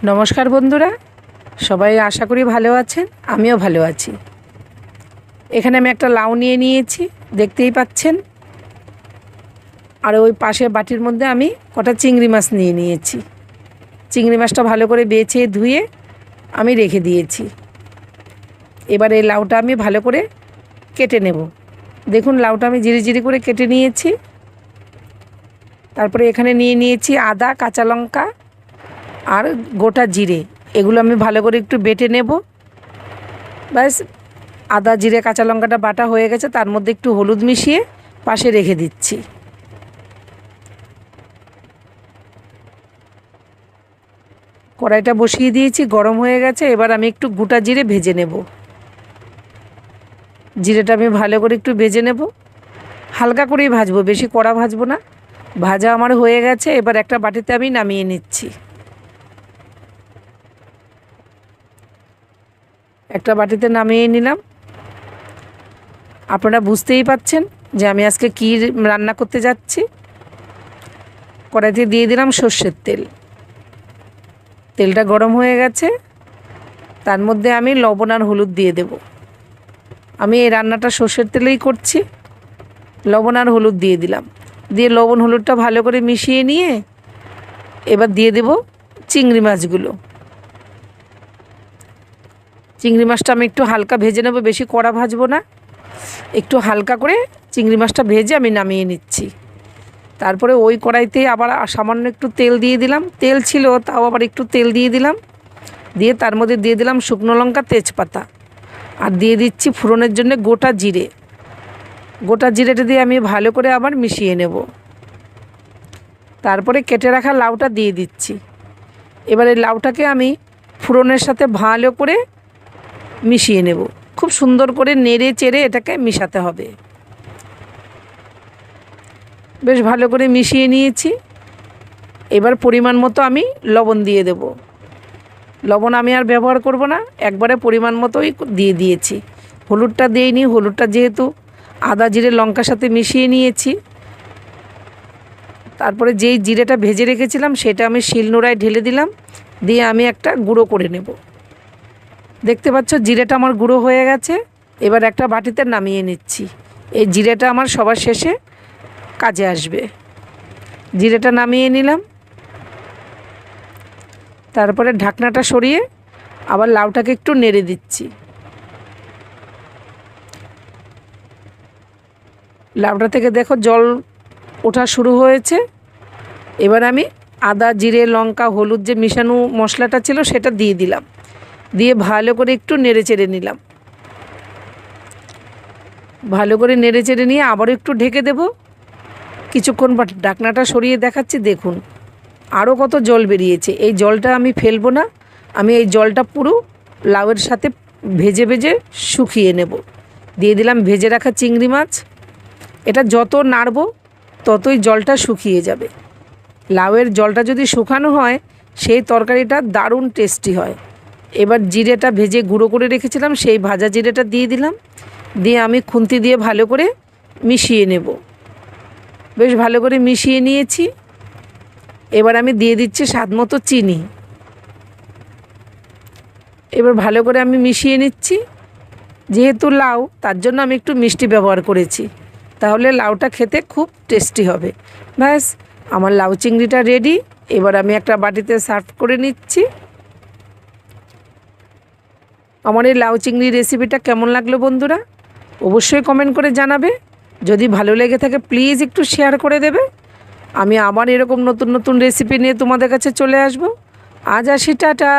নমস্কার বন্ধুরা, সবাই আশা করি ভালো আছেন। আমিও ভালো আছি। এখানে আমি একটা লাউ নিয়ে নিয়েছি, দেখতেই পাচ্ছেন। আর ওই পাশের বাটির মধ্যে আমি কটা চিংড়ি মাছ নিয়ে নিয়েছি। চিংড়ি মাছটা ভালো করে বেছে ধুয়ে আমি রেখে দিয়েছি। এবার এই লাউটা আমি ভালো করে কেটে নেব। দেখুন, লাউটা আমি জিরি জিরি করে কেটে নিয়েছি। তারপরে এখানে নিয়ে নিয়েছি আদা, কাঁচা লঙ্কা আর গোটা জিরে। এগুলো আমি ভালো করে একটু বেটে নেব। ব্যাস, আদা, জিরে, কাঁচা লঙ্কাটা বাটা হয়ে গেছে। তার মধ্যে একটু হলুদ মিশিয়ে পাশে রেখে দিচ্ছি। কড়াইটা বসিয়ে দিয়েছি, গরম হয়ে গেছে। এবার আমি একটু গোটা জিরে ভেজে নেব। জিরেটা আমি ভালো করে একটু ভেজে নেব। হালকা করেই ভাজবো, বেশি কড়া ভাজবো না। ভাজা আমার হয়ে গেছে। এবার একটা বাটিতে আমি নামিয়ে নিচ্ছি। একটা বাটিতে নামিয়ে নিলাম। আপনারা বুঝতেই পাচ্ছেন যে আমি আজকে কী রান্না করতে যাচ্ছি। কড়াইতে দিয়ে দিলাম সর্ষের তেল। তেলটা গরম হয়ে গেছে। তার মধ্যে আমি লবণ আর হলুদ দিয়ে দেব। আমি এই রান্নাটা সর্ষের তেলেই করছি। লবণ আর হলুদ দিয়ে দিলাম। দিয়ে লবণ হলুদটা ভালো করে মিশিয়ে নিয়ে এবার দিয়ে দেব চিংড়ি মাছগুলো। চিংড়ি মাছটা আমি একটু হালকা ভেজে নেব, বেশি কড়া ভাজবো না। একটু হালকা করে চিংড়ি মাছটা ভেজে আমি নামিয়ে নিচ্ছি। তারপরে ওই কড়াইতে আবার সামান্য একটু তেল দিয়ে দিলাম। তেল ছিল, তাও আবার একটু তেল দিয়ে দিলাম। দিয়ে তার মধ্যে দিয়ে দিলাম শুকনো লঙ্কা, তেজপাতা, আর দিয়ে দিচ্ছি ফোড়নের জন্য গোটা জিরে। গোটা জিরেটা দিয়ে আমি ভালো করে আবার মিশিয়ে নেব। তারপরে কেটে রাখা লাউটা দিয়ে দিচ্ছি। এবার এই লাউটাকে আমি ফোড়নের সাথে ভালো করে মিশিয়ে নেব। খুব সুন্দর করে নেড়ে চেড়ে এটাকে মিশাতে হবে। বেশ ভালো করে মিশিয়ে নিয়েছি। এবার পরিমাণ মতো আমি লবণ দিয়ে দেব। লবণ আমি আর ব্যবহার করব না, একবারে পরিমাণ মতোই দিয়ে দিয়েছি। হলুদটা দিইনি, হলুদটা যেহেতু আদা, জিরে, লঙ্কার সাথে মিশিয়ে নিয়েছি। তারপরে যেই জিরেটা ভেজে রেখেছিলাম সেটা আমি শিলনোড়ায় ঢেলে দিলাম। দিয়ে আমি একটা গুঁড়ো করে নেব। দেখতে পাচ্ছ জিরেটা আমার গুঁড়ো হয়ে গেছে। এবার একটা বাটিতে নামিয়ে নিচ্ছি। এই জিরেটা আমার সবার শেষে কাজে আসবে। জিরেটা নামিয়ে নিলাম। তারপরে ঢাকনাটা সরিয়ে আবার লাউটাকে একটু নেড়ে দিচ্ছি। লাউটা থেকে দেখো জল ওঠা শুরু হয়েছে। এবার আমি আদা, জিরে, লঙ্কা, হলুদ যে মিশানো মশলাটা ছিল সেটা দিয়ে দিলাম। দিয়ে ভালো করে একটু নেড়ে চেড়ে নিলাম। ভালো করে নেড়ে চেড়ে নিয়ে আবারও একটু ঢেকে দেব। কিছুক্ষণ পর ঢাকনাটা সরিয়ে দেখাচ্ছি। দেখুন আরও কত জল বেরিয়েছে। এই জলটা আমি ফেলবো না। আমি এই জলটা পুরো লাউয়ের সাথে ভেজে ভেজে শুকিয়ে নেব। দিয়ে দিলাম ভেজে রাখা চিংড়ি মাছ। এটা যত নাড়ব ততই জলটা শুকিয়ে যাবে। লাউয়ের জলটা যদি শুকানো হয় সেই তরকারিটা দারুণ টেস্টি হয়। এবার জিরেটা ভেজে গুঁড়ো করে রেখেছিলাম, সেই ভাজা জিরেটা দিয়ে দিলাম। দিয়ে আমি খুন্তি দিয়ে ভালো করে মিশিয়ে নেব। বেশ ভালো করে মিশিয়ে নিয়েছি। এবার আমি দিয়ে দিচ্ছি স্বাদ মতো চিনি। এবার ভালো করে আমি মিশিয়ে নিচ্ছি। যেহেতু লাউ, তার জন্য আমি একটু মিষ্টি ব্যবহার করেছি। তাহলে লাউটা খেতে খুব টেস্টি হবে। ব্যাস, আমার লাউ চিংড়িটা রেডি। এবার আমি একটা বাটিতে সার্ভ করে নিচ্ছি। আমার এই লাউ চিংড়ি রেসিপিটা কেমন লাগলো বন্ধুরা, অবশ্যই কমেন্ট করে জানাবে। যদি ভালো লেগে থাকে প্লিজ একটু শেয়ার করে দেবে। আমি আবার এরকম নতুন নতুন রেসিপি নিয়ে তোমাদের কাছে চলে আসব। আজ আসি, টাটা।